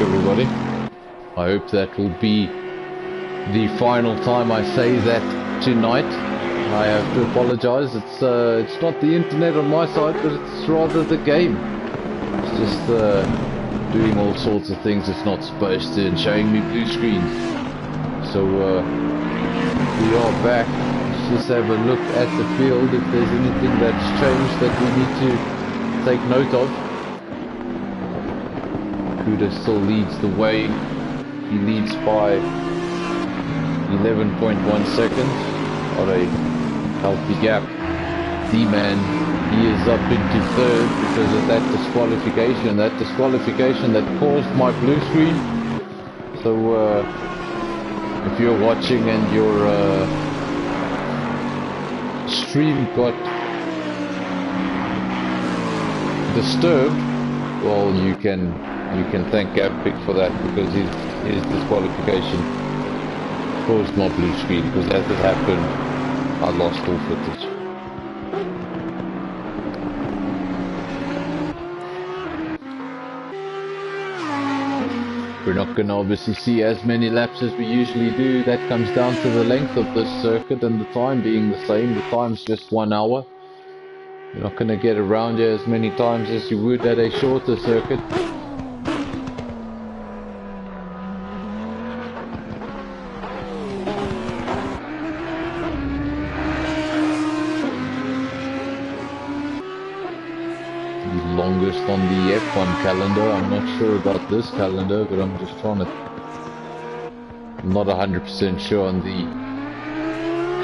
everybody. I hope that will be the final time I say that tonight. I have to apologize. It's not the internet on my side, but it's rather the game. It's just doing all sorts of things it's not supposed to and showing me blue screens. So we are back. Let's just have a look at the field if there's anything that's changed that we need to take note of. Kuda still leads the way. He leads by 11.1 seconds. What a healthy gap. D-Man, he is up into third because of that disqualification. That disqualification that caused my blue screen. So if you're watching and your stream got disturbed, well, you can thank Epic for that, because his disqualification caused my blue screen, because as it happened I lost all footage. We're not going to obviously see as many laps as we usually do. That comes down to the length of this circuit and the time being the same. The time's just 1 hour. You're not going to get around here as many times as you would at a shorter circuit. Longest on the F1 calendar. I'm not sure about this calendar, but I'm just trying to... I'm not 100% sure on the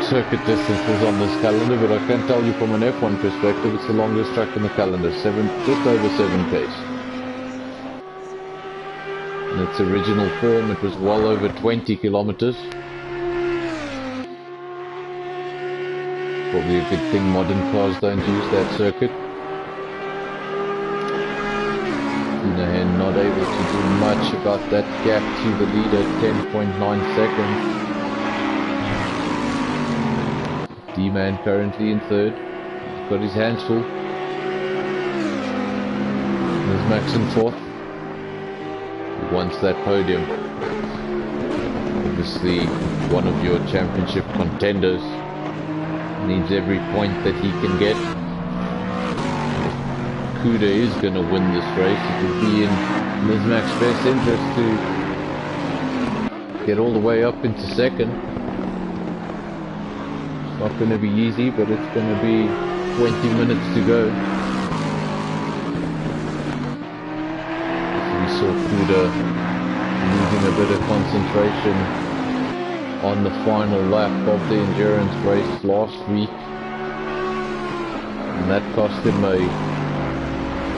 circuit distances on this calendar, but I can tell you from an F1 perspective, it's the longest track in the calendar, just over 7Ks. In its original form, it was well over 20 kilometers. Probably a good thing modern cars don't use that circuit. And not able to do much about that gap to the leader, 10.9 seconds. D-Man currently in third. He's got his hands full. There's Max in fourth. He wants that podium. Obviously, one of your championship contenders needs every point that he can get. Kuda is going to win this race. It will be in Mizmak's best interest to get all the way up into second. It's not going to be easy, but it's going to be 20 minutes to go. We saw Kuda losing a bit of concentration on the final lap of the endurance race last week, and that cost him a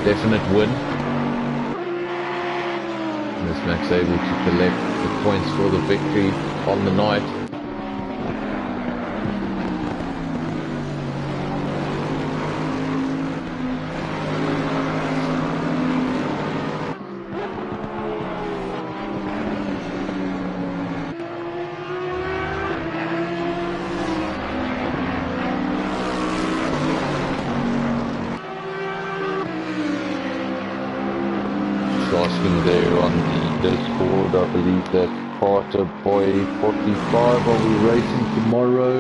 definite win. Mizmak's able to collect the points for the victory on the night. Asking there on the Discord, I believe that Carter Boy 45, are we racing tomorrow?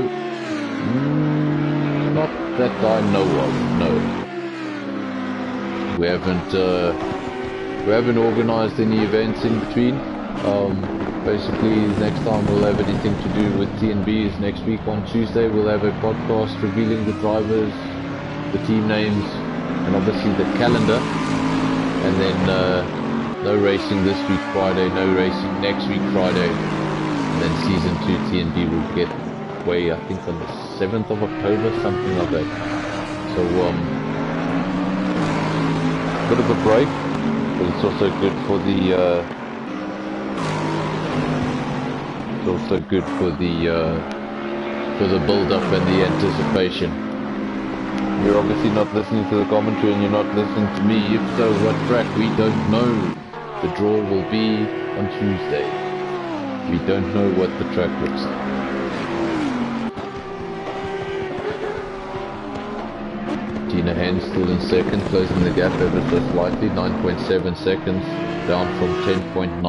Not that I know of, no. We haven't organised any events in between. Basically, next time we'll have anything to do with TNB is next week on Tuesday. We'll have a podcast revealing the drivers, the team names, and obviously the calendar. And then no racing this week Friday, no racing next week Friday, and then season 2 TNB will get away, I think on the 7th of October, something like that. So bit of a break, but it's also good for the build up and the anticipation. You're obviously not listening to the commentary and you're not listening to me. If so, what track? We don't know. The draw will be on Tuesday. We don't know what the track looks like. Tina Mahan still in second, closing the gap ever so slightly, 9.7 seconds, down from 10.9.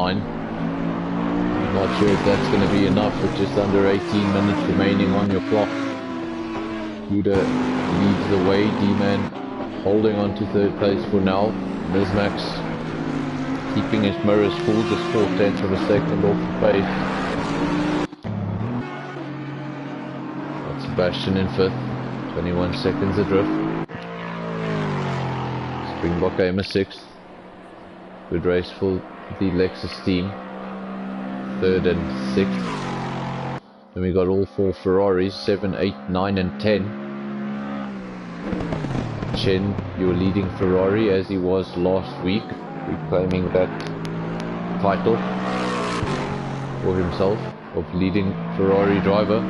Not sure if that's going to be enough with just under 18 minutes remaining on your clock. Huda leads the way, D-Man holding on to third place for now. Mizmax keeping his mirrors full, just 4/10 of a second off the pace. Got Sebastian in fifth, 21 seconds adrift. Springbok Gamer sixth. Good race for the Lexus team. Third and sixth. Then we got all four Ferraris, 7, 8, 9 and 10. Chen, your leading Ferrari as he was last week, reclaiming that title for himself of leading Ferrari driver.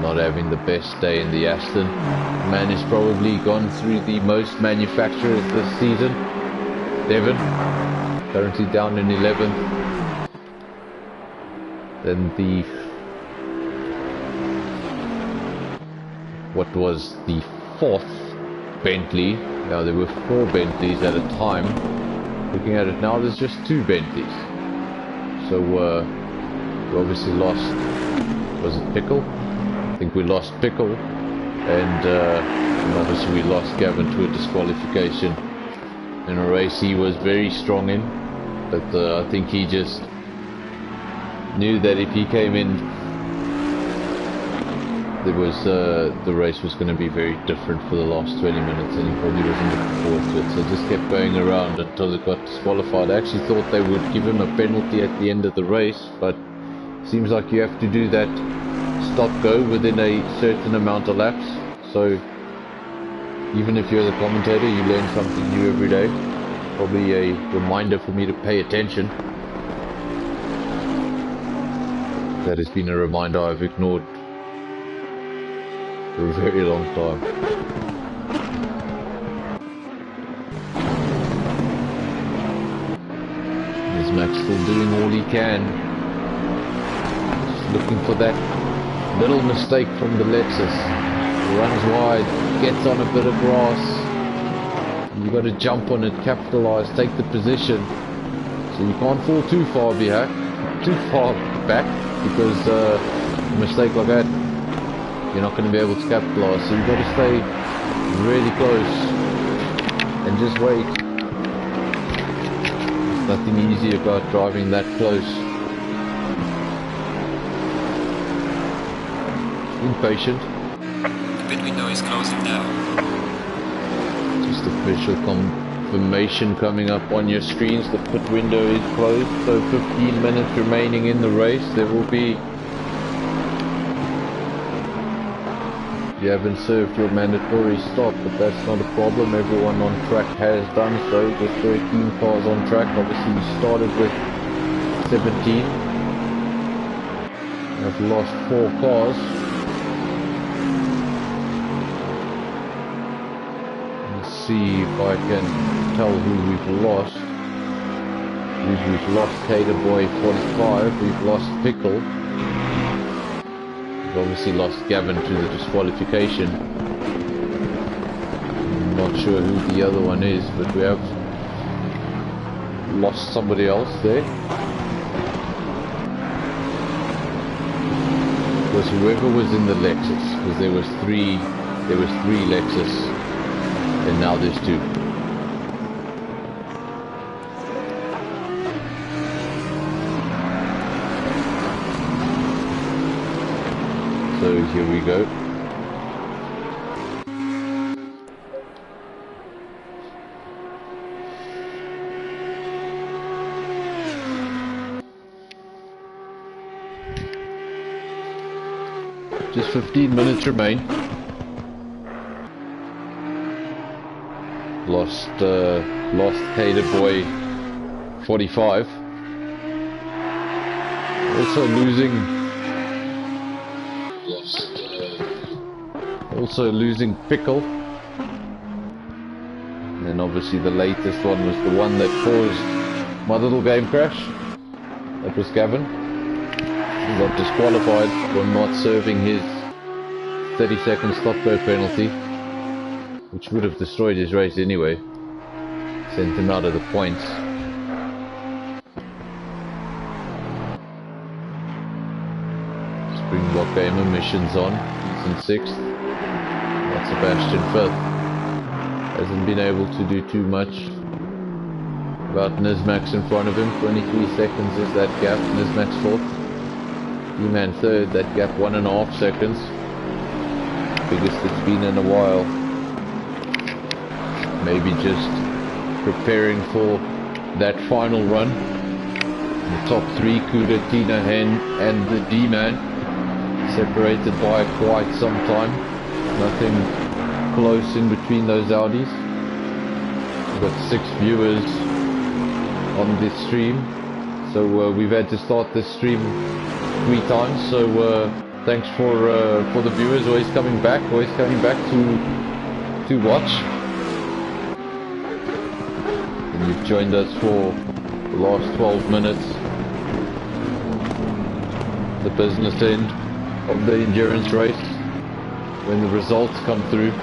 Not having the best day in the Aston. Man has probably gone through the most manufacturers this season. Devon, currently down in 11th. Then the, what was the fourth Bentley. Now there were 4 Bentleys at a time. Looking at it now, there's just 2 Bentleys. So we obviously lost, was it Pickle? I think we lost Pickle, and obviously we lost Gavin to a disqualification in a race he was very strong in, but I think he just knew that if he came in, there was the race was going to be very different for the last 20 minutes, and he probably wasn't looking forward to it, so just kept going around until it got disqualified. I actually thought they would give him a penalty at the end of the race, but it seems like you have to do that stop-go within a certain amount of laps, so even if you're the commentator, you learn something new every day. Probably a reminder for me to pay attention. That has been a reminder I've ignored for a very long time. Is Max still doing all he can? Just looking for that little mistake from the Lexus. Runs wide, gets on a bit of grass. You got to jump on it, capitalize, take the position. So you can't fall too far back, because a mistake like that, you're not going to be able to capitalize. So you got to stay really close and just wait. There's nothing easy about driving that close. Impatient. The pit window is closing now. Just official confirmation coming up on your screens. The pit window is closed, so 15 minutes remaining in the race. There will be... You haven't served your mandatory stop, but that's not a problem. Everyone on track has done so. With 13 cars on track, obviously we started with 17. I've lost 4 cars. See if I can tell who we've lost. We've lost Tater Boy 45, we've lost Pickle. We've obviously lost Gavin to the disqualification. I'm not sure who the other one is, but we have lost somebody else there. It was whoever was in the Lexus, because there was three Lexus. And now there's 2. So here we go. Just 15 minutes remain. Lost Tater Boy 45. Also losing Pickle. And obviously the latest one was the one that caused my little game crash. That was Gavin. got disqualified for not serving his 30-second stop-go penalty, which would have destroyed his race anyway. Sent him out of the points. Springbok Gamer missions on. He's in 6th. Not Sebastian 5th. Hasn't been able to do too much. About Nismax in front of him. 23 seconds is that gap. Nismax 4th. D-Man 3rd. That gap 1.5 seconds. Biggest it's been in a while. Maybe just preparing for that final run. The top 3, Kuda, Tina Hen and the D-Man, separated by quite some time. Nothing close in between those Audis. We've got 6 viewers on this stream, so we've had to start this stream 3 times, so thanks for the viewers always coming back to watch. And you've joined us for the last 12 minutes, the business end of the endurance race, when the results come through.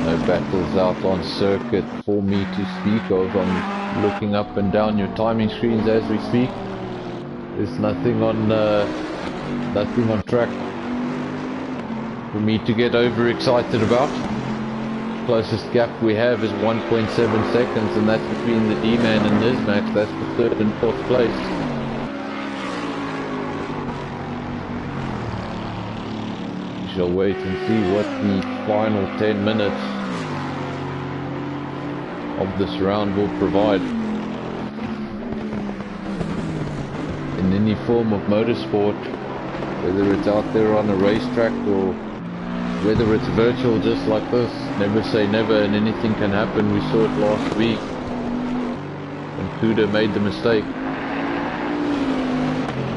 No battles out on circuit for me to speak of. I'm looking up and down your timing screens as we speak. There's nothing on track for me to get overexcited about. Closest gap we have is 1.7 seconds, and that's between the D-Man and Nismax. That's for 3rd and 4th place. We shall wait and see what the final 10 minutes of this round will provide. In any form of motorsport, whether it's out there on a racetrack or whether it's virtual just like this, never say never, and anything can happen. We saw it last week when Kuda made the mistake.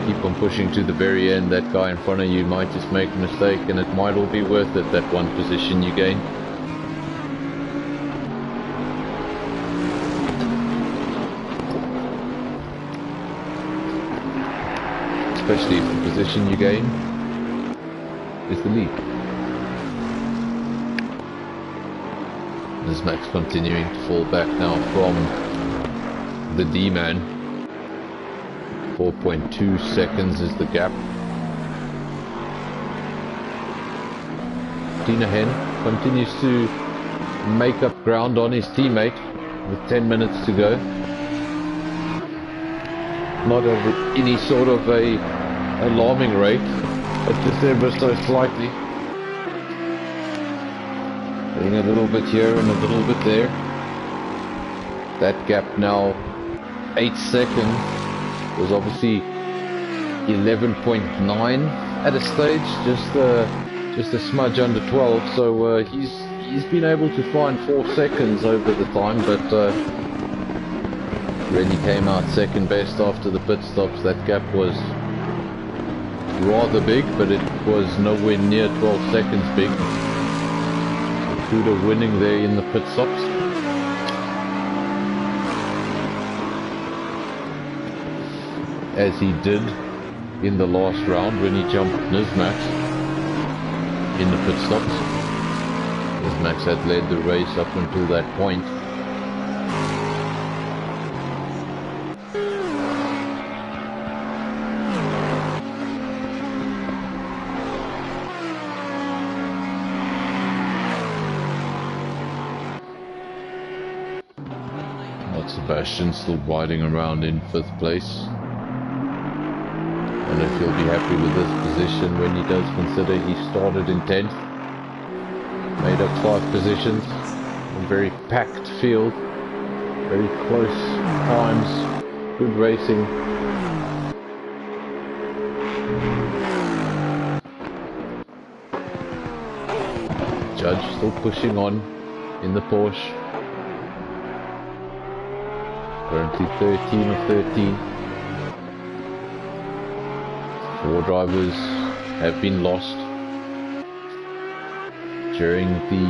Keep on pushing to the very end. That guy in front of you might just make a mistake, and it might all be worth it, that one position you gain. Especially if the position you gain is the lead. Nismax continuing to fall back now from the D-Man. 4.2 seconds is the gap. Tina Hen continues to make up ground on his teammate with 10 minutes to go. Not of any sort of a alarming rate, but just ever so slightly. Getting a little bit here and a little bit there. That gap now 8 seconds. Was obviously 11.9 at a stage, just a smudge under 12. So he's been able to find 4 seconds over the time, but really came out second best after the pit stops. That gap was rather big, but it was nowhere near 12 seconds big. Kuda winning there in the pit stops. As he did in the last round when he jumped Nismax in the pit stops. Nismax had led the race up until that point. Sebastian still riding around in 5th place. I don't know if he'll be happy with this position when he does consider he started in 10th. Made up 5 positions. A very packed field. Very close times. Good racing. Judge still pushing on in the Porsche. Currently 13 of 13. 4 drivers have been lost during the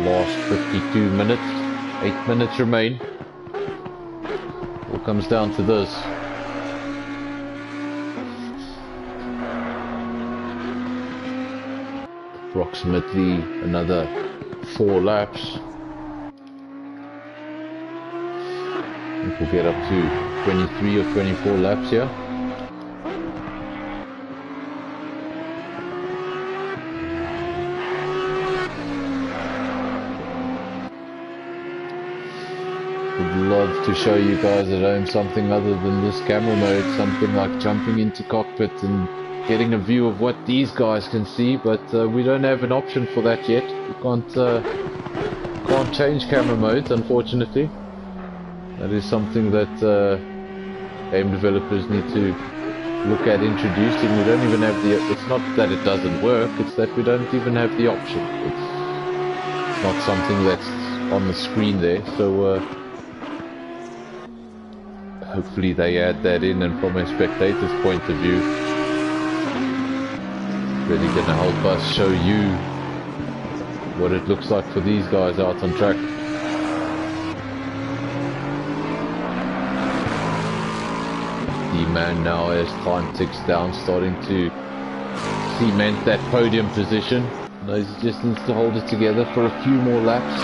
last 52 minutes. 8 minutes remain. All comes down to this. Approximately another 4 laps. I think we'll get up to 23 or 24 laps here. Would love to show you guys at home something other than this camera mode, something like jumping into cockpit and getting a view of what these guys can see, but we don't have an option for that yet. We can't change camera modes, unfortunately. That is something that game developers need to look at introducing. We don't even have the... It's not that it doesn't work, it's that we don't even have the option. It's not something that's on the screen there, so hopefully they add that in, and from a spectator's point of view, it's really going to help us show you what it looks like for these guys out on track. Man now, as time ticks down, starting to cement that podium position. He just needs to hold it together for a few more laps.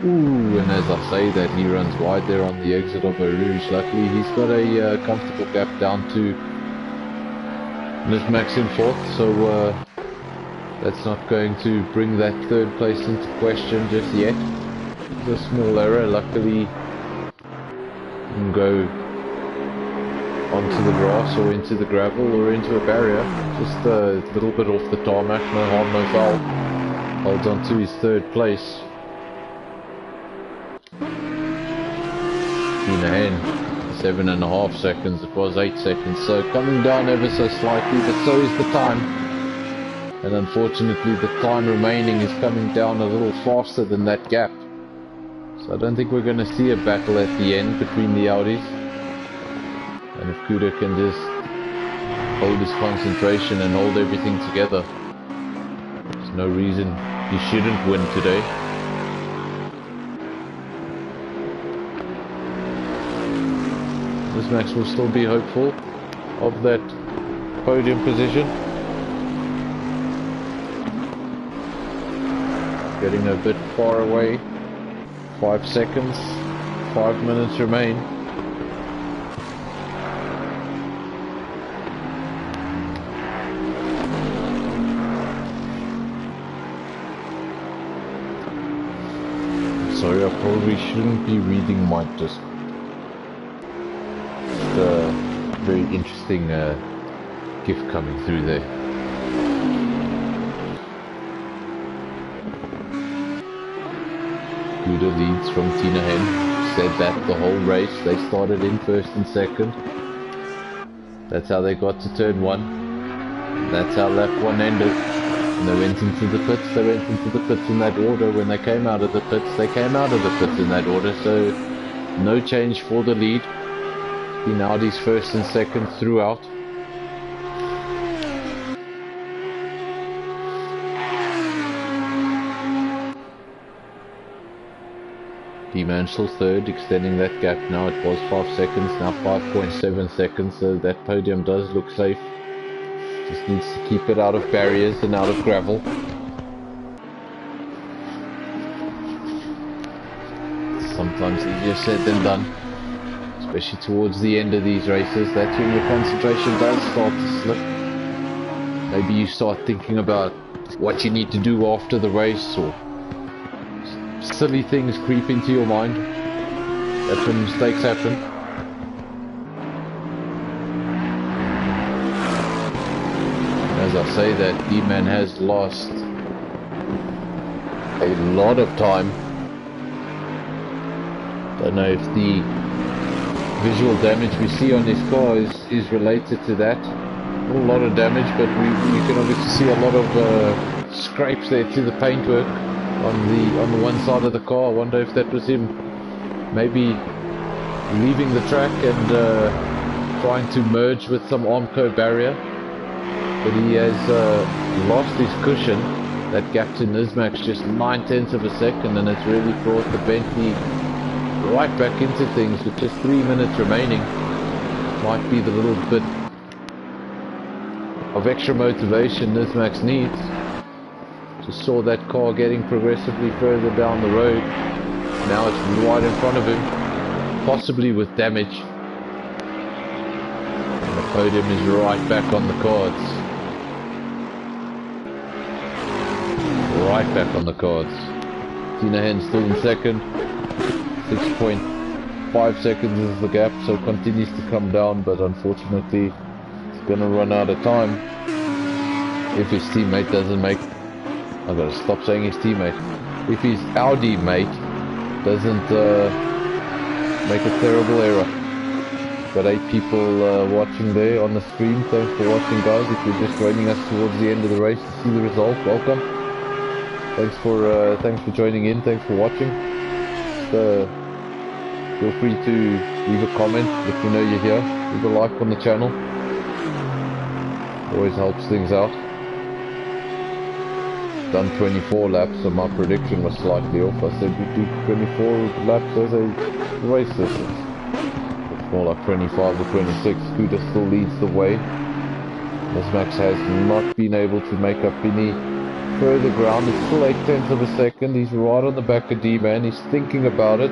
Ooh, and as I say that, he runs wide there on the exit of Eau Rouge. Luckily he's got a comfortable gap down to Miss Max in 4th, so that's not going to bring that 3rd place into question just yet. A small error, luckily you can go onto the grass or into the gravel or into a barrier, just a little bit off the tarmac, no harm, no foul. Holds on to his 3rd place. Keenan, 7.5 seconds, it was 8 seconds, so coming down ever so slightly, but so is the time. And unfortunately the time remaining is coming down a little faster than that gap. So I don't think we're going to see a battle at the end between the Audis. And if Kuda can just hold his concentration and hold everything together, there's no reason he shouldn't win today. This Max will still be hopeful of that podium position. Getting a bit far away. 5 seconds, 5 minutes remain. Sorry, I probably shouldn't be reading my disc. Just a very interesting gift coming through there. Kuda leads from Tina Hen. Said that the whole race. They started in 1st and 2nd. That's how they got to turn 1. That's how lap 1 ended. When they went into the pits, they went into the pits in that order. When they came out of the pits, they came out of the pits in that order. So no change for the lead. It's been Audi's 1st and 2nd throughout. D-Man still 3rd, extending that gap now. It was 5 seconds, now 5.7 seconds, so that podium does look safe. Just needs to keep it out of barriers and out of gravel. Sometimes easier said than done, especially towards the end of these races. That's when your concentration does start to slip. Maybe you start thinking about what you need to do after the race, or silly things creep into your mind. That's when mistakes happen. As I say that, D-Man has lost a lot of time. Don't know if the visual damage we see on this car is related to that. Not a lot of damage, but you can obviously see a lot of scrapes there to the paintwork on the one side of the car. I wonder if that was him maybe leaving the track and trying to merge with some Armco barrier, but he has lost his cushion that gap to Nismax just 9/10 of a second, and it's really brought the Bentley right back into things with just 3 minutes remaining. Might be the little bit of extra motivation Nismax needs. Just saw that car getting progressively further down the road. Now it's right in front of him, possibly with damage. And the podium is right back on the cards. Right back on the cards. Tinahan still in second. 6.5 seconds is the gap, so it continues to come down, but unfortunately it's gonna run out of time if his teammate doesn't make... I've got to stop saying his teammate. If his Audi mate doesn't make a terrible error. Got 8 people watching there on the stream. Thanks for watching, guys. If you're just joining us towards the end of the race to see the result, welcome. Thanks for joining in. Thanks for watching. Just, feel free to leave a comment if you know you're here. Leave a like on the channel. Always helps things out. Done 24 laps, so my prediction was slightly off. I said we do 24 laps as a race distance. It's more like 25 or 26. Scooter still leads the way. Nismax has not been able to make up any further ground. It's still 8/10 of a second. He's right on the back of D-Man. He's thinking about it.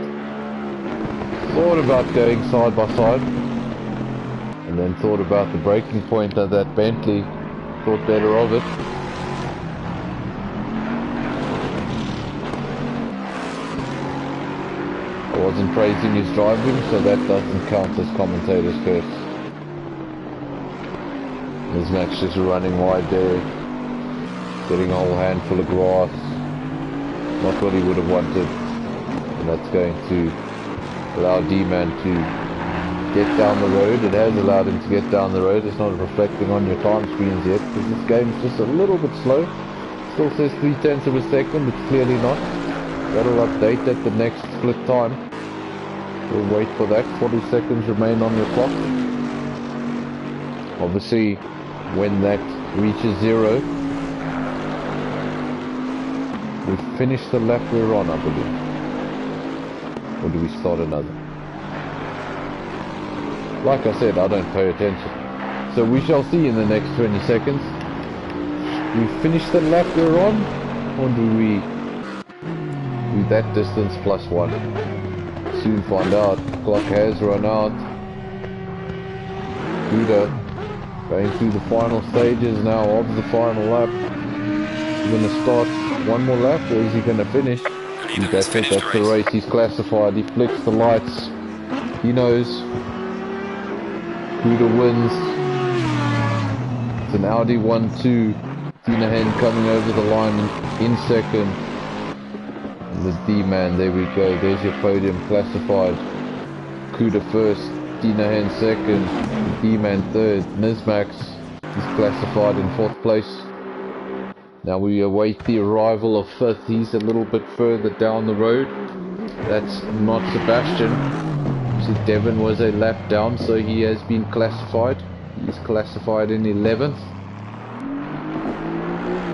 Thought about going side by side. And then thought about the breaking point of that Bentley. Thought better of it. I wasn't praising his driving, so that doesn't count as commentator's curse. Nismax just running wide there. Getting a whole handful of grass. Not what he would have wanted. And that's going to allow D-Man to get down the road. It has allowed him to get down the road. It's not reflecting on your time screens yet, because this game's just a little bit slow. Still says 3/10 of a second, but clearly not. That'll update at the next split time. We'll wait for that. 40 seconds remain on your clock. Obviously, when that reaches 0, we finish the lap we're on, I believe. Or do we start another? Like I said, I don't pay attention. So we shall see in the next 20 seconds. Do we finish the lap we're on? Or do we do that distance plus 1? Soon find out. Clock has run out. Scooter going through the final stages now of the final lap. He's going to start one more lap, or is he going to finish? That's it, that's the race. He's classified. He flicks the lights. He knows. Scooter wins. It's an Audi 1-2. Tinahan coming over the line in second. The D-Man, there we go. There's your podium classified. Kuda first, Tinahan second, D-Man third. Nismax is classified in 4th place. Now we await the arrival of 5th. He's a little bit further down the road. That's not Sebastian. See, Devon was a lap down, so he has been classified. He's classified in 11th.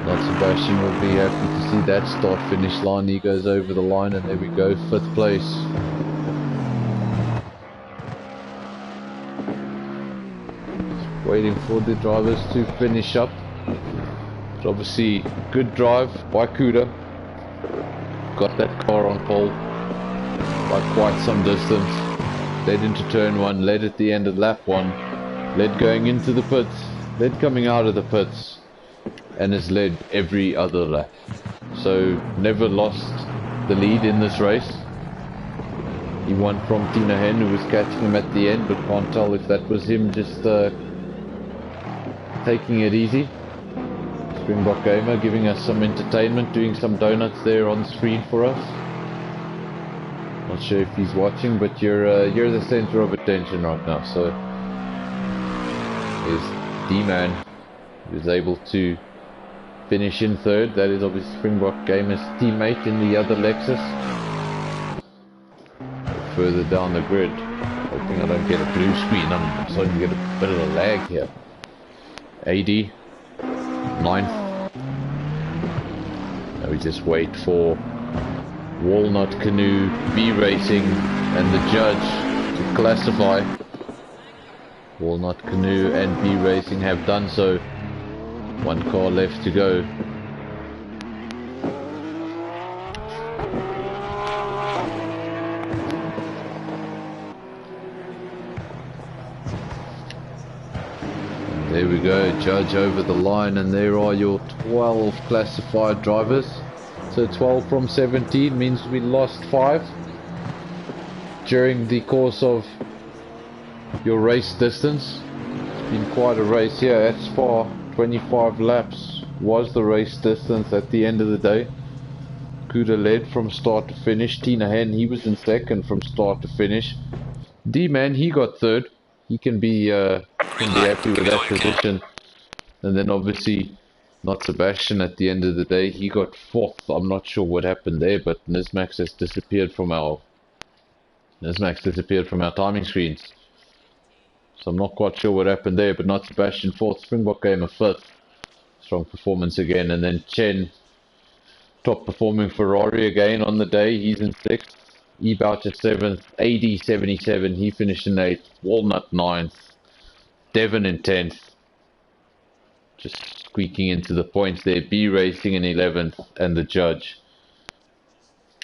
Not Sebastian will be happy to see that start-finish line. He goes over the line, and there we go, 5th place. Just waiting for the drivers to finish up. But obviously, good drive by Kuda. Got that car on pole by quite some distance. Led into turn 1, led at the end of lap 1, led going into the pits, led coming out of the pits, and has led every other lap. So never lost the lead in this race. He won from Tinahan, who was catching him at the end, but can't tell if that was him just taking it easy. Springbok Gamer giving us some entertainment, doing some donuts there on the screen for us. Not sure if he's watching, but you're the center of attention right now. So is D-Man, who's able to finish in 3rd. That is obviously Springbok Gamer's teammate in the other Lexus. Further down the grid, hoping I don't get a blue screen. I'm starting to get a bit of a lag here. AD 9th, Now we just wait for Walnut Canoe, B Racing and the judge to classify. Walnut Canoe and B Racing have done so. One car left to go. And there we go, judge over the line, and there are your 12 classified drivers. So 12 from 17 means we lost 5 during the course of your race distance. It's been quite a race here at Spa. 25 laps was the race distance at the end of the day. Kuda led from start to finish. Tina Hen, he was in second from start to finish. D-Man, he got third. He can be happy with that position. And then obviously not Sebastian at the end of the day. He got fourth. I'm not sure what happened there, but Nismax has disappeared from our timing screens. So I'm not quite sure what happened there, but not Sebastian fourth. Springbok came a fifth. Strong performance again. And then Chen, top performing Ferrari again on the day. He's in sixth. E-Boucher seventh. AD 77. He finished in eighth. Walnut ninth. Devon in 10th. Just squeaking into the points there. B Racing in 11th. And the judge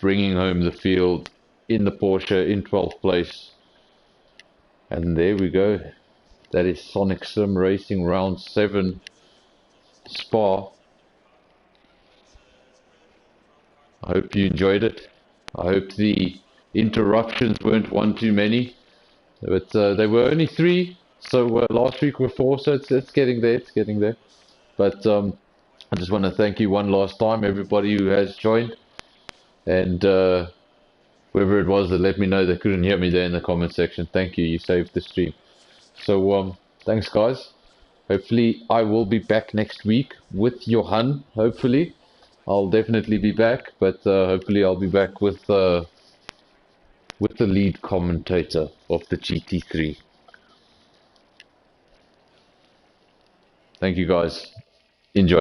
bringing home the field in the Porsche in 12th place. And there we go. That is Sonic Sim Racing Round 7 Spa. I hope you enjoyed it. I hope the interruptions weren't one too many. But they were only 3. So last week were 4. So it's getting there. It's getting there. But I just want to thank you one last time, everybody who has joined. And whoever it was that let me know they couldn't hear me there in the comment section. Thank you. You saved the stream. So thanks guys. Hopefully I will be back next week with Johan. Hopefully. I'll definitely be back. But hopefully I'll be back with the lead commentator of the GT3. Thank you guys. Enjoy.